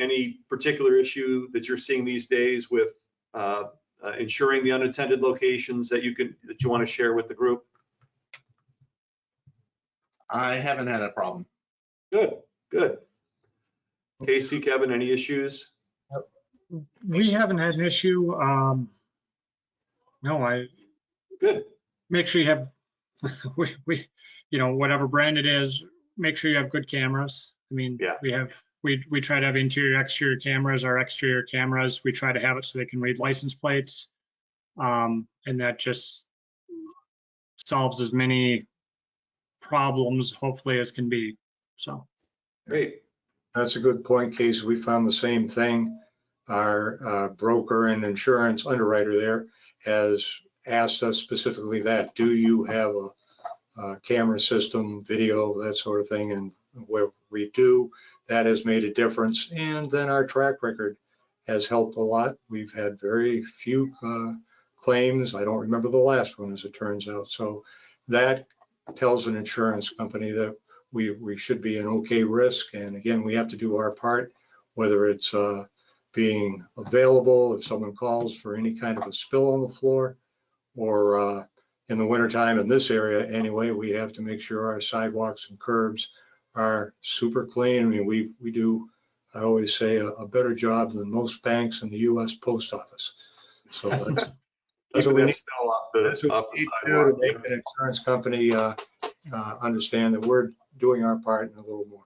any particular issue that you're seeing these days with ensuring the unattended locations that you want to share with the group? I haven't had a problem. Good, good. Casey, Kevin, any issues? We haven't had an issue. No, I Good. make sure you have, whatever brand it is, make sure you have good cameras. I mean, Yeah. we try to have interior, exterior cameras. Our exterior cameras, we try to have it so they can read license plates. And that just solves as many problems, hopefully, as can be. So. Great. That's a good point, Casey. We found the same thing. Our broker and insurance underwriter there has asked us specifically that, do you have a camera system, video, that sort of thing? And where we do, that has made a difference. And then our track record has helped a lot. We've had very few claims. I don't remember the last one, as it turns out. So that tells an insurance company that we should be an okay risk. And again, we have to do our part, whether it's being available if someone calls for any kind of a spill on the floor, or in the wintertime in this area anyway, we have to make sure our sidewalks and curbs are super clean. I mean, we do, I always say, a better job than most banks in the U.S. Post Office. So that's what we need to do to make an insurance company understand that we're doing our part and a little more.